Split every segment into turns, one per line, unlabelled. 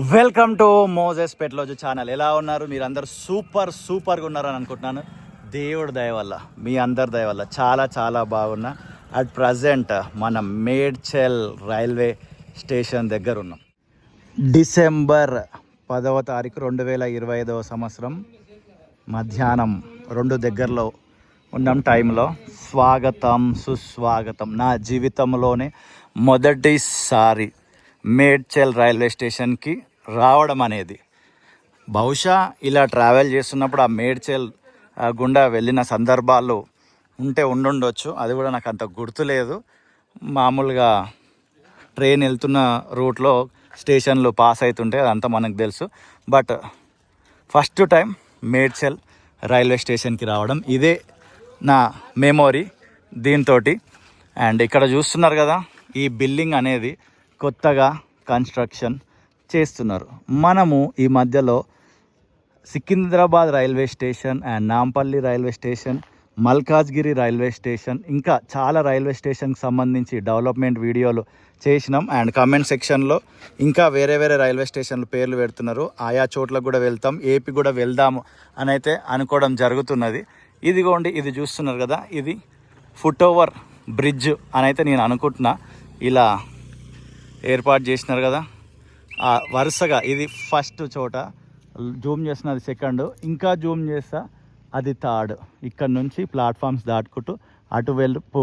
Welcome to Moses పెట్లోజు channel. ఎలా ఉన్నారు మీరందరూ? సూపర్గా ఉన్నారని అనుకుంటున్నాను. దేవుడి దయ వల్ల, మీ అందరి దయ వల్ల చాలా చాలా బాగున్నా. అట్ ప్రజెంట్ మన మేడ్చల్ రైల్వే స్టేషన్ దగ్గర ఉన్నాం. డిసెంబర్ 10వ తారీఖు 2025 సంవత్సరం మధ్యాహ్నం 2 దగ్గరలో ఉన్నాం టైంలో. స్వాగతం సుస్వాగతం. నా జీవితంలోనే మొదటిసారి మేడ్చల్ రైల్వే స్టేషన్కి రావడం అనేది. బహుశా ఇలా ట్రావెల్ చేస్తున్నప్పుడు ఆ మేడ్చల్ గుండా వెళ్ళిన సందర్భాలు ఉండుండొచ్చు. అది కూడా నాకు అంత గుర్తులేదు. మామూలుగా ట్రైన్ వెళ్తున్న రూట్లో స్టేషన్లు పాస్ అవుతుంటే అదంతా మనకు తెలుసు. But first time Medchal railway స్టేషన్కి రావడం ఇదే నా మెమొరీ దీంతో. అండ్ ఇక్కడ చూస్తున్నారు కదా, ఈ బిల్డింగ్ అనేది కొత్తగా కన్స్ట్రక్షన్ చేస్తున్నారు. మనము ఈ మధ్యలో Secunderabad railway station and Nampally railway station, Malkajgiri railway station, ఇంకా చాలా రైల్వే స్టేషన్కి సంబంధించి డెవలప్మెంట్ వీడియోలు చేసినాం. అండ్ కామెంట్ సెక్షన్లో ఇంకా వేరే రైల్వే స్టేషన్లు పేర్లు పెడుతున్నారు. ఆయా చోట్లకు కూడా వెళ్తాం, ఏపీ కూడా వెళ్దాము అని అయితే అనుకోవడం జరుగుతున్నది. ఇదిగోండి, ఇది చూస్తున్నారు కదా, ఇది ఫుట్ ఓవర్ బ్రిడ్జ్ అని అయితే నేను అనుకుంటున్నా. ఇలా ఏర్పాటు చేసినారు కదా వరుసగా. ఇది ఫస్ట్ చోట జూమ్ చేసిన, అది సెకండ్, ఇంకా జూమ్ చేస్తా అది థర్డ్. ఇక్కడ నుంచి ప్లాట్ఫామ్స్ దాటుకుంటూ అటు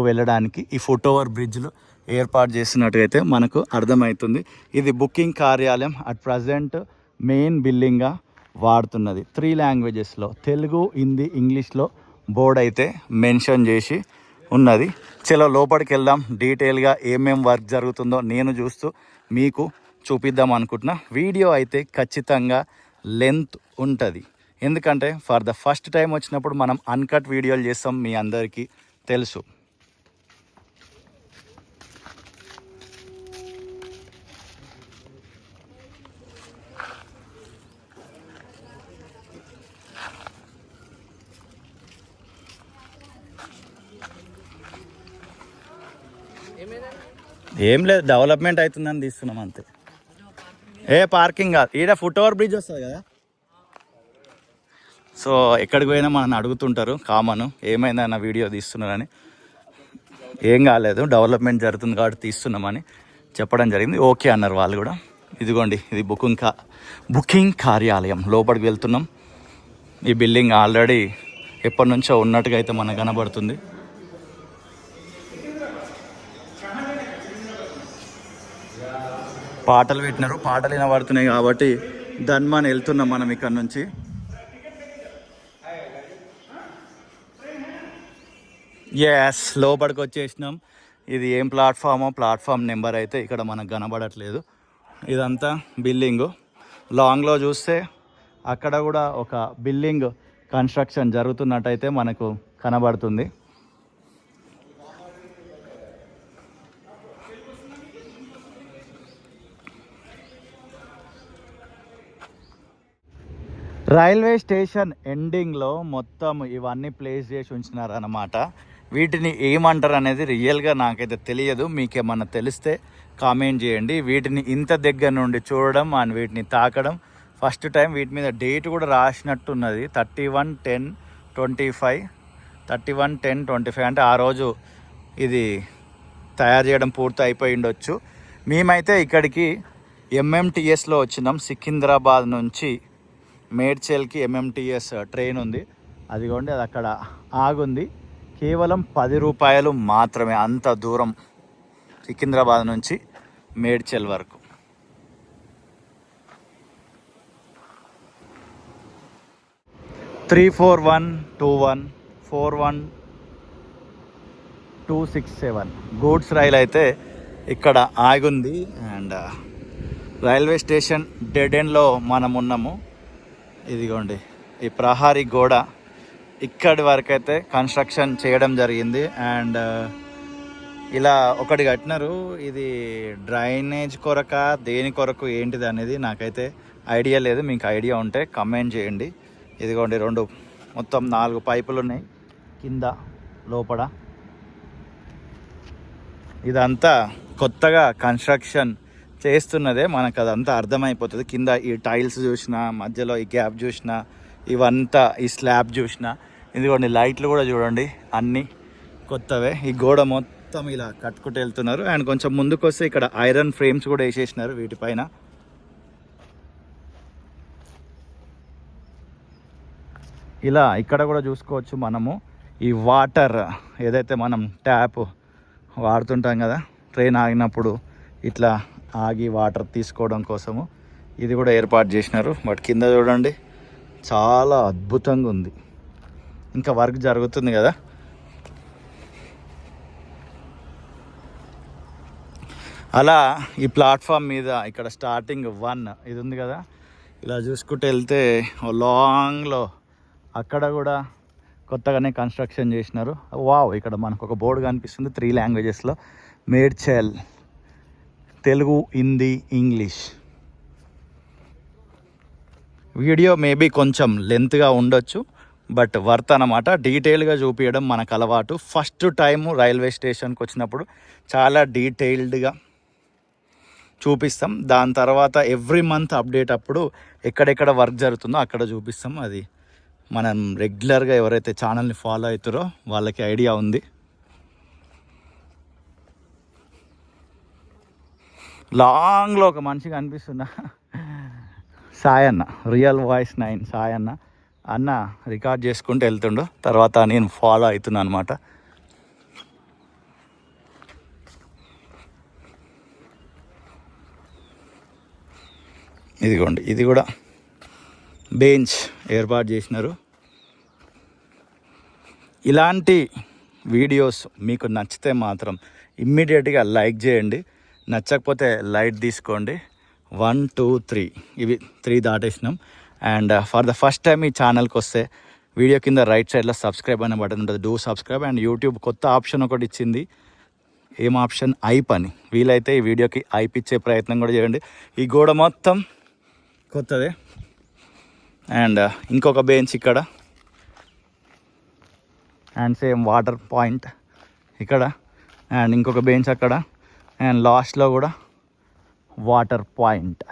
వెళ్ళడానికి ఈ ఫుట్ ఓవర్ బ్రిడ్జ్లు ఏర్పాటు చేసినట్టయితే మనకు అర్థమవుతుంది. ఇది బుకింగ్ కార్యాలయం అట్ ప్రజెంట్ మెయిన్ బిల్డింగ్గా వాడుతున్నది. 3 లాంగ్వేజెస్లో, తెలుగు, హిందీ, ఇంగ్లీష్లో బోర్డు అయితే మెన్షన్ చేసి ఉన్నది. చలో లోపలికి వెళ్దాం. డీటెయిల్గా ఏమేం వర్క్ జరుగుతుందో నేను చూస్తూ మీకు చూపిద్దాం అనుకుంటున్నా. వీడియో అయితే ఖచ్చితంగా లెంత్ ఉంటుంది, ఎందుకంటే ఫర్ ద ఫస్ట్ టైం వచ్చినప్పుడు మనం అన్కట్ వీడియోలు చేస్తాం, మీ అందరికీ తెలుసు. ఏం లేదు, డెవలప్మెంట్ అవుతుందని తీస్తున్నాం అంతే. పార్కింగ్ కాదు, ఈడ ఫుట్ ఓవర్ బ్రిడ్జ్ వస్తుంది కదా. సో ఎక్కడికి పోయినా మనల్ని అడుగుతుంటారు కామన్, ఏమైందన్న వీడియో తీస్తున్నారని. ఏం కాలేదు, డెవలప్మెంట్ జరుగుతుంది కాబట్టి తీస్తున్నామని చెప్పడం జరిగింది. ఓకే అన్నారు వాళ్ళు కూడా. ఇదిగోండి, ఇది బుకింగ్ కార్యాలయం. లోపలికి వెళ్తున్నాం. ఈ బిల్డింగ్ ఆల్రెడీ ఎప్పటి నుంచో ఉన్నట్టుగా అయితే మనకు కనబడుతుంది. పాటలు పెట్టినారు, పాటలు వినబడుతున్నాయి కాబట్టి ధన్మాన్ వెళ్తున్నాం మనం ఇక్కడ నుంచి. ఎస్, లోపలికి వచ్చేసినాం. ఇది ఏం ప్లాట్ఫామ్ నెంబర్ అయితే ఇక్కడ మనకు కనబడట్లేదు. ఇదంతా బిల్డింగు. లాంగ్లో చూస్తే అక్కడ కూడా ఒక బిల్డింగ్ కన్స్ట్రక్షన్ జరుగుతున్నట్టయితే మనకు కనబడుతుంది. రైల్వే స్టేషన్ ఎండింగ్లో మొత్తం ఇవన్నీ ప్లేస్ చేసి ఉంచినారన్నమాట. వీటిని ఏమంటారు అనేది రియల్గా నాకైతే తెలియదు. మీకేమన్నా తెలిస్తే కామెంట్ చేయండి. వీటిని ఇంత దగ్గర నుండి చూడడం అండ్ వీటిని తాకడం ఫస్ట్ టైం. వీటి మీద డేట్ కూడా రాసినట్టున్నది, 31/10/25 అంటే ఆ రోజు ఇది తయారు చేయడం పూర్తి అయిపోయి ఉండొచ్చు. మేమైతే ఇక్కడికి ఎంఎంటీఎస్లో వచ్చినాం. సికింద్రాబాద్ నుంచి మేడ్చల్కి ఎంఎంటీఎస్ ట్రైన్ ఉంది. అదిగోండి, అది అక్కడ ఆగుంది. కేవలం 10 రూపాయలు మాత్రమే, అంత దూరం సికింద్రాబాద్ నుంచి మేడ్చల్ వరకు. (3412141) గూడ్స్ రైలు అయితే ఇక్కడ ఆగుంది. అండ్ రైల్వే స్టేషన్ డెడ్ ఎండ్లో మనం ఉన్నాము. ఇదిగోండి, ఈ ప్రహారీ గోడ ఇక్కడి వరకు అయితే కన్స్ట్రక్షన్ చేయడం జరిగింది. అండ్ ఇలా ఒకటి కట్టినారు. ఇది డ్రైనేజ్ కొరక, దేని కొరకు ఏంటిది అనేది నాకైతే ఐడియా లేదు. మీకు ఐడియా ఉంటే కమెంట్ చేయండి. ఇదిగోండి, మొత్తం 4 పైపులు ఉన్నాయి కింద లోపల. ఇదంతా కొత్తగా కన్స్ట్రక్షన్ చేస్తున్నదే మనకు అదంతా అర్థమైపోతుంది. కింద ఈ టైల్స్ చూసినా, మధ్యలో ఈ గ్యాప్ చూసినా, ఇవంతా ఈ స్లాబ్ చూసినా, ఇదిగోండి లైట్లు కూడా చూడండి అన్నీ కొత్తవే. ఈ గోడ మొత్తం ఇలా కట్టుకుంటూ వెళ్తున్నారు. అండ్ కొంచెం ముందుకు వస్తే ఇక్కడ ఐరన్ ఫ్రేమ్స్ కూడా వేసేసినారు వీటిపైన. ఇలా ఇక్కడ కూడా చూసుకోవచ్చు మనము ఈ వాటర్ ఏదైతే మనం ట్యాప్ వాడుతుంటాం కదా ట్రైన్ ఆగినప్పుడు, ఇట్లా ఆగి వాటర్ తీసుకోవడం కోసము ఇది కూడా ఏర్పాటు చేసినారు. బట్ కింద చూడండి చాలా అద్భుతంగా ఉంది. ఇంకా వర్క్ జరుగుతుంది కదా. అలా ఈ ప్లాట్ఫామ్ మీద ఇక్కడ స్టార్టింగ్ 1 ఇది ఉంది కదా, ఇలా చూసుకుంటూ వెళ్తే లాంగ్లో అక్కడ కూడా కొత్తగానే కన్స్ట్రక్షన్ చేసినారు. వావ్, ఇక్కడ మనకు ఒక బోర్డు కనిపిస్తుంది 3 లాంగ్వేజెస్లో, Medchal, Telugu, Hindi, English. Video maybe కొంచెం లెంత్గా ఉండొచ్చు, బట్ వర్త్ అన్నమాట. డీటెయిల్గా చూపించడం మనకు అలవాటు. ఫస్ట్ టైము రైల్వే స్టేషన్కి వచ్చినప్పుడు చాలా డీటెయిల్డ్గా చూపిస్తాం. దాని తర్వాత ఎవ్రీ మంత్ అప్డేట్ అప్పుడు ఎక్కడెక్కడ వర్క్ జరుగుతుందో అక్కడ చూపిస్తాం. అది మనం రెగ్యులర్గా ఎవరైతే ఛానల్ని ఫాలో అవుతారో వాళ్ళకి ఐడియా ఉంది. లాంగ్లో ఒక మనిషి కనిపిస్తున్నా, సాయన్న, రియల్ వాయిస్ 9 సాయన్న అన్న రికార్డ్ చేసుకుంటూ వెళ్తుండు. తర్వాత నేను ఫాలో అవుతున్నా అనమాట. ఇదిగోండి, ఇది కూడా బెంచ్ ఏర్పాటు చేసినారు. ఇలాంటి వీడియోస్ మీకు నచ్చితే మాత్రం ఇమ్మీడియట్గా లైక్ చేయండి. నచ్చకపోతే లైట్ తీసుకోండి. 1 2 3 ఇవి 3 దాటేసినాం. And for the first time ఈ ఛానల్కి వస్తే వీడియో కింద రైట్ సైడ్లో సబ్స్క్రైబ్ అనే బటన్ ఉంటుంది. Do subscribe. అండ్ యూట్యూబ్ కొత్త ఆప్షన్ ఒకటి ఇచ్చింది. ఏం ఆప్షన్? ఐప్ అని. వీలైతే ఈ వీడియోకి ఐప్ ఇచ్చే ప్రయత్నం కూడా చేయండి. ఈ గోడ మొత్తం కొత్తదే. అండ్ ఇంకొక బెంచ్ ఇక్కడ, అండ్ సేమ్ వాటర్ పాయింట్ ఇక్కడ, అండ్ ఇంకొక బెంచ్ అక్కడ, అండ్ లాస్ట్లో కూడా వాటర్ పాయింట్.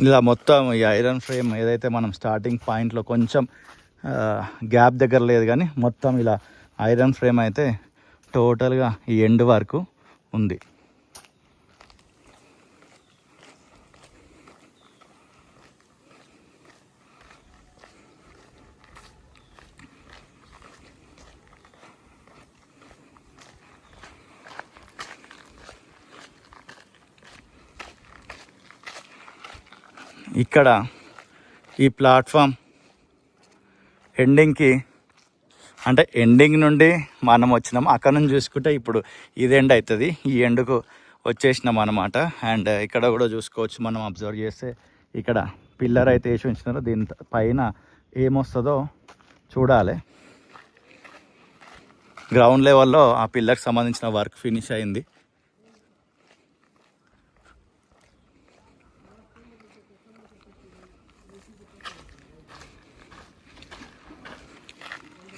ఇలా మొత్తం ఈ ఐరన్ ఫ్రేమ్ ఏదైతే మనం స్టార్టింగ్ పాయింట్లో కొంచెం గ్యాప్ దగ్గర లేదు కానీ మొత్తం ఇలా ఐరన్ ఫ్రేమ్ అయితే టోటల్గా ఈ ఎండ్ వరకు ఉంది. ఇక్కడ ఈ ప్లాట్ఫామ్ ఎండింగ్కి, అంటే ఎండింగ్ నుండి మనం వచ్చినాం, అక్కడ నుంచి చూసుకుంటే ఇప్పుడు ఇది ఎండ్ అవుతుంది. ఈ ఎండ్కు వచ్చేసినాం అనమాట. అండ్ ఇక్కడ కూడా చూసుకోవచ్చు, మనం అబ్జర్వ్ చేస్తే ఇక్కడ పిల్లర్ అయితే వేసి ఉంచినారో, దీని పైన ఏమొస్తుందో చూడాలి. గ్రౌండ్ లెవెల్లో ఆ పిల్లర్కి సంబంధించిన వర్క్ ఫినిష్ అయింది.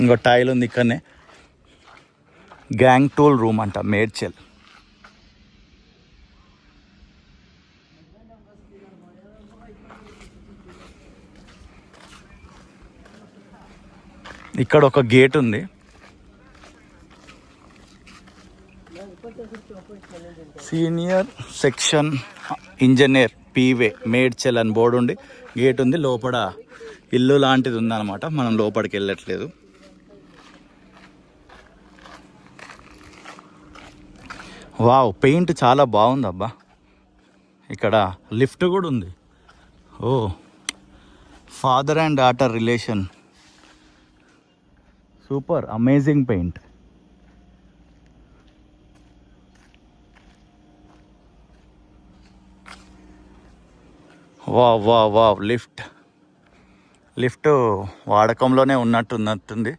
ఇంకో టైల్ ఉంది ఇక్కడనే, గ్యాంగ్ టూల్ రూమ్ అంట, మేడ్చల్. ఇక్కడ ఒక గేట్ ఉంది. సీనియర్ సెక్షన్ ఇంజనీర్ పీవే మేడ్చల్ అని బోర్డు ఉండి గేట్ ఉంది. లోపల ఇల్లు లాంటిది ఉందన్నమాట. మనం లోపలికి వెళ్ళట్లేదు. వావ్, పెయింట్ చాలా బాగుంది అబ్బా. ఇక్కడ లిఫ్ట్ కూడా ఉంది. Oh, father and daughter relation, super, amazing paint. Wow wow wow, lift వాడకంలోనే ఉన్నట్టుంది.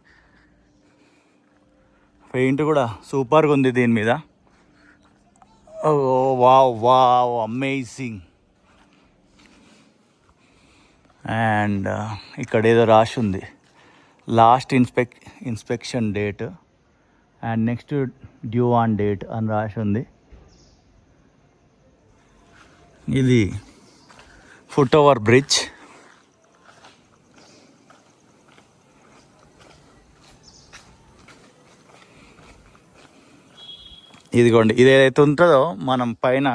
పెయింట్ కూడా సూపర్గా ఉంది దీని మీద. Oh wow wow, amazing. And ఇక్కడ ఏదో రాసి ఉంది, last inspection date and next due on date అని రాసి ఉంది. ఇది ఫుట్ ఓవర్ బ్రిడ్జ్. ఇదిగోండి, ఇది ఏదైతే ఉంటుందో మనం పైన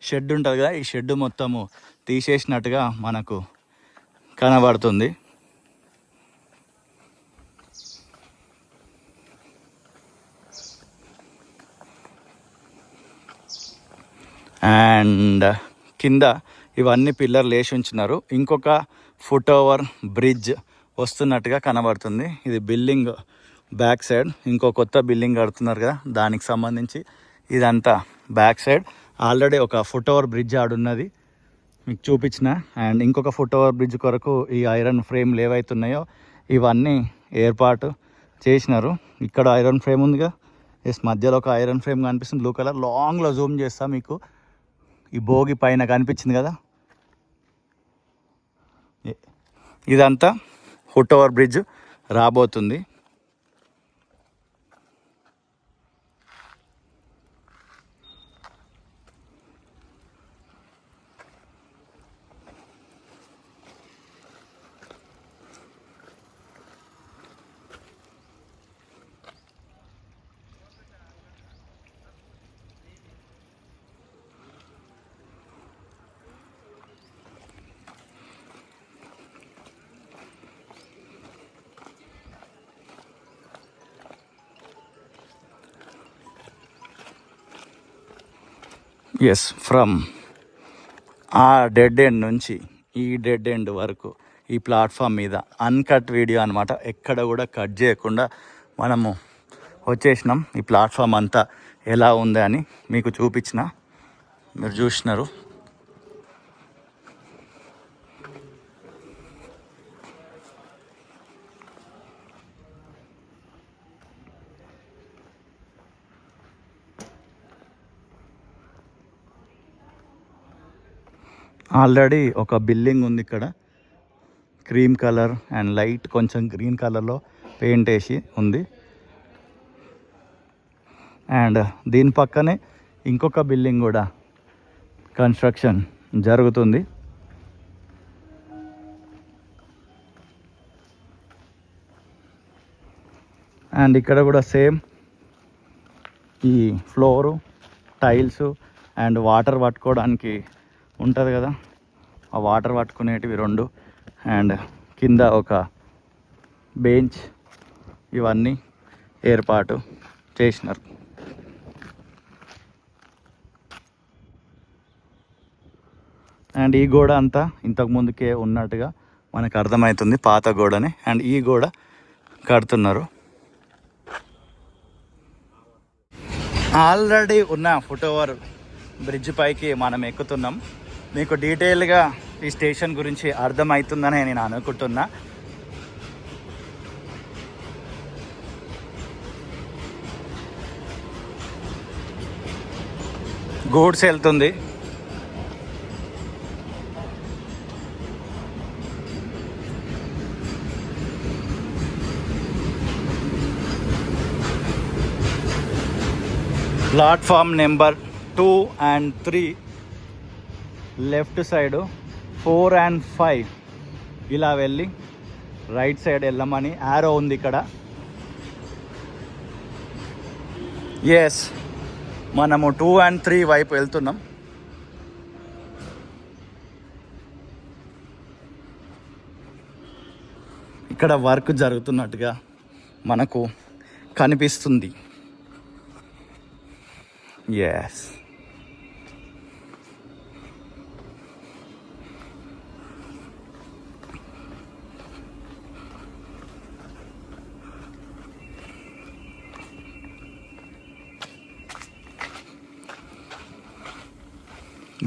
షెడ్ ఉంటుంది కదా, ఈ షెడ్ మొత్తము తీసేసినట్టుగా మనకు కనబడుతుంది. అండ్ కింద ఇవన్నీ పిల్లర్లు వేసి ఉంచినారు. ఇంకొక ఫుట్ ఓవర్ బ్రిడ్జ్ వస్తున్నట్టుగా కనబడుతుంది. ఇది బిల్డింగ్ బ్యాక్ సైడ్ ఇంకో కొత్త బిల్డింగ్ కడుతున్నారు కదా, దానికి సంబంధించి ఇదంతా బ్యాక్ సైడ్. ఆల్రెడీ ఒక ఫుట్ ఓవర్ బ్రిడ్జ్ ఆడున్నది మీకు చూపించిన. అండ్ ఇంకొక ఫుట్ ఓవర్ బ్రిడ్జ్ కొరకు ఈ ఐరన్ ఫ్రేమ్లు ఏవైతున్నాయో ఇవన్నీ ఏర్పాటు చేసినారు. ఇక్కడ ఐరన్ ఫ్రేమ్ ఉందిగా, ఎస్ మధ్యలో ఒక ఐరన్ ఫ్రేమ్ కనిపిస్తుంది బ్లూ కలర్. లాంగ్లో జూమ్ చేస్తా మీకు ఈ భోగి పైన కనిపించింది కదా, ఇదంతా ఫుట్ ఓవర్ బ్రిడ్జ్ రాబోతుంది. ఎస్, ఫ్రమ్ ఆ డెడ్ ఎండ్ నుంచి ఈ డెడ్ ఎండ్ వరకు ఈ ప్లాట్ఫామ్ మీద అన్కట్ వీడియో అనమాట. ఎక్కడ కూడా కట్ చేయకుండా మనము వచ్చేసినాం. ఈ ప్లాట్ఫామ్ అంతా ఎలా ఉంది అని మీకు చూపించిన, మీరు చూసినారు. ఆల్రెడీ ఒక బిల్డింగ్ ఉంది ఇక్కడ, క్రీమ్ కలర్ అండ్ లైట్ కొంచెం గ్రీన్ కలర్లో పెయింట్ వేసి ఉంది. అండ్ దీని పక్కనే ఇంకొక బిల్డింగ్ కూడా కన్స్ట్రక్షన్ జరుగుతుంది. అండ్ ఇక్కడ కూడా సేమ్ ఈ ఫ్లోరు టైల్స్ అండ్ వాటర్ పట్టుకోవడానికి ఉంటుంది కదా, ఆ వాటర్ పట్టుకునేటివి 2 అండ్ కింద ఒక బెంచ్ ఇవన్నీ ఏర్పాటు చేసినారు. అండ్ ఈ గోడ అంతా ఇంతకు ముందుకే ఉన్నట్టుగా మనకు అర్థమవుతుంది, పాత గోడని. అండ్ ఈ గోడ కడుతున్నారు. ఆల్రెడీ ఉన్న ఫుట్ ఓవర్ బ్రిడ్జ్ పైకి మనం ఎక్కుతున్నాం. మీకు డీటెయిల్గా ఈ స్టేషన్ గురించి అర్థమవుతుందని నేను అనుకుంటున్నా. గూడ్స్ వెళ్తుంది. Platform number 2 and 3 left side, 4 and 5 ఇలా వెళ్ళి రైట్ సైడ్ వెళ్ళమని యారో ఉంది ఇక్కడ. ఎస్, మనము 2 and 3 వైపు వెళ్తున్నాం. ఇక్కడ వర్క్ జరుగుతున్నట్టుగా మనకు కనిపిస్తుంది. ఎస్,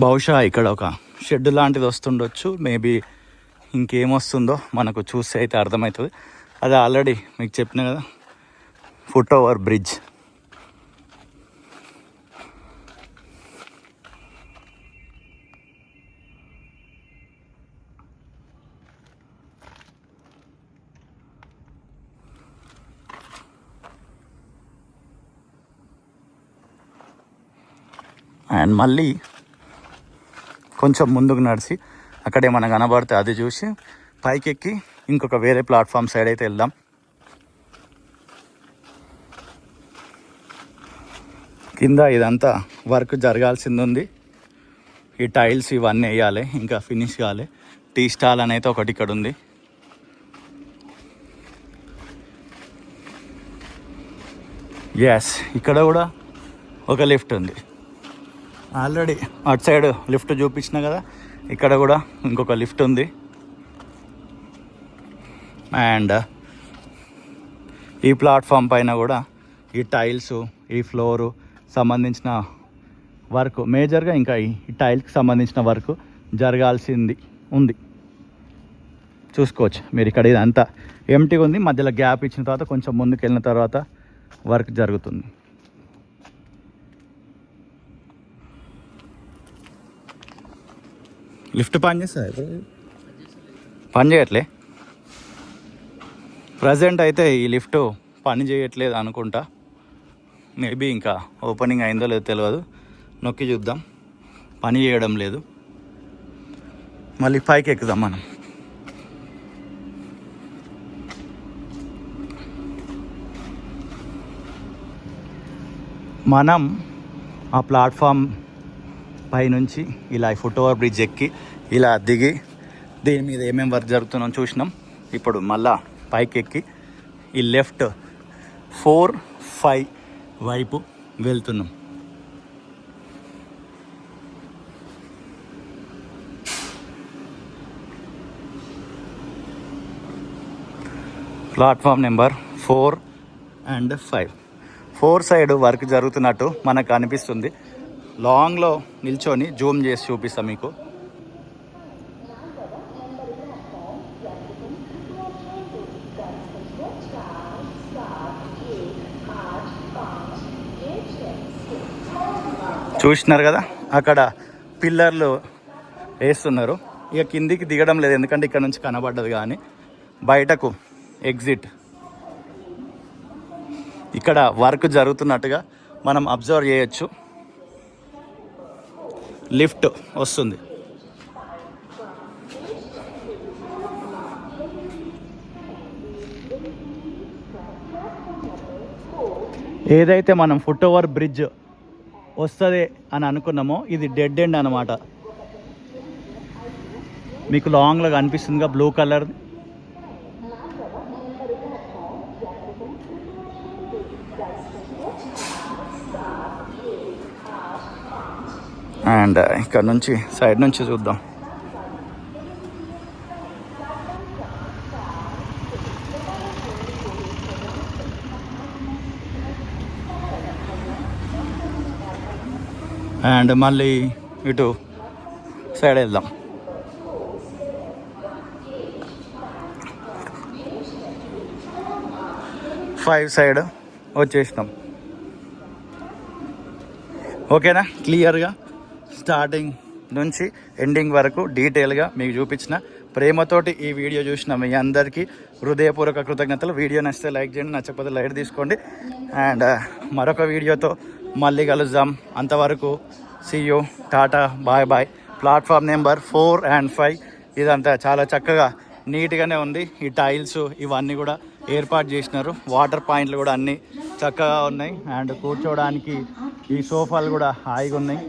బహుశా ఇక్కడ ఒక షెడ్ లాంటిది వస్తుండొచ్చు. మేబీ ఇంకేమొస్తుందో మనకు చూస్తే అయితే అర్థమవుతుంది. అది ఆల్రెడీ మీకు చెప్పిన కదా, ఫుట్ ఓవర్ బ్రిడ్జ్. అండ్ మళ్ళీ కొంచెం ముందుకు నడిచి అక్కడే మనకు కనబడితే అది చూసి పైకి ఎక్కి ఇంకొక వేరే ప్లాట్ఫామ్ సైడ్ అయితే వెళ్దాం. కింద ఇదంతా వర్క్ జరగాల్సింది ఉంది. ఈ టైల్స్ ఇవన్నీ వేయాలి, ఇంకా ఫినిష్ కావాలి. టీ స్టాల్ అనేది ఒకటి ఇక్కడ ఉంది. ఎస్, ఇక్కడ కూడా ఒక లిఫ్ట్ ఉంది. ఆల్రెడీ అటు సైడ్ లిఫ్ట్ చూపించిన కదా, ఇక్కడ కూడా ఇంకొక లిఫ్ట్ ఉంది. అండ్ ఈ ప్లాట్ఫామ్ పైన కూడా ఈ టైల్స్, ఈ ఫ్లోరు సంబంధించిన వర్క్ మేజర్గా ఇంకా ఈ టైల్స్కి సంబంధించిన వర్క్ జరగాల్సింది ఉంది. చూసుకోవచ్చు మీరు, ఇక్కడ ఇదంతా ఎంటీగా ఉంది. మధ్యలో గ్యాప్ ఇచ్చిన తర్వాత కొంచెం ముందుకు వెళ్ళిన తర్వాత వర్క్ జరుగుతుంది. లిఫ్ట్ పని చేస్తుంది, పని చేయట్లే. ప్రజెంట్ అయితే ఈ లిఫ్ట్ పని చేయట్లేదు అనుకుంటా. మేబీ ఇంకా ఓపెనింగ్ అయిందో లేదో తెలియదు. నొక్కి చూద్దాం. పని చేయడం లేదు. మళ్ళీ పైకి ఎక్కుదాం మనం. మనం ఆ ప్లాట్ఫామ్ పైనుంచి ఇలా ఫుట్ ఓవర్ బ్రిడ్జ్ ఎక్కి ఇలా దిగి దీని మీద ఏమేమి వర్క్ జరుగుతుందో చూసినాం. ఇప్పుడు మళ్ళా పైకి ఎక్కి ఈ లెఫ్ట్ 4-5 వైపు వెళ్తున్నాం. Platform number 4 and 5. 4 side work జరుగుతున్నట్టు మనకు అనిపిస్తుంది. లాంగ్లో నిల్చొని జూమ్ చేసి చూపిస్తాం మీకు. చూసినారు కదా, అక్కడ పిల్లర్లు వేస్తున్నారు. ఇక కిందికి దిగడం లేదు, ఎందుకంటే ఇక్కడ నుంచి కనబడ్డది. కానీ బయటకు ఎగ్జిట్, ఇక్కడ వర్క్ జరుగుతున్నట్టుగా మనం అబ్జర్వ్ చేయొచ్చు. లిఫ్ట్ వస్తుంది. ఏదైతే మనం ఫుట్ ఓవర్ బ్రిడ్జ్ వస్తుంది అని అనుకున్నామో ఇది డెడ్ ఎండ్ అనమాట. మీకు లాంగ్లో కనిపిస్తుందిగా బ్లూ కలర్. అండ్ ఇక్కడ నుంచి సైడ్ నుంచి చూద్దాం. అండ్ మళ్ళీ ఇటు సైడ్ వెళ్దాం. ఫైవ్ సైడ్ వచ్చేసినాం. ఓకేనా? క్లియర్గా స్టార్టింగ్ నుంచి ఎండింగ్ వరకు డీటెయిల్గా మీకు చూపించిన. ప్రేమతోటి ఈ వీడియో చూసిన మీ అందరికీ హృదయపూర్వక కృతజ్ఞతలు. వీడియో నచ్చితే లైక్ చేయండి, నచ్చకపోతే లైట్ తీసుకోండి. అండ్ మరొక వీడియోతో మళ్ళీ కలుద్దాం. అంతవరకు see you, tata, bye bye. Platform number 4 and 5 ఇదంతా చాలా చక్కగా నీట్గానే ఉంది. ఈ టైల్స్ ఇవన్నీ కూడా ఏర్పాటు చేసినారు. వాటర్ పాయింట్లు కూడా అన్నీ చక్కగా ఉన్నాయి. అండ్ కూర్చోవడానికి ఈ సోఫాలు కూడా హాయిగా ఉన్నాయి.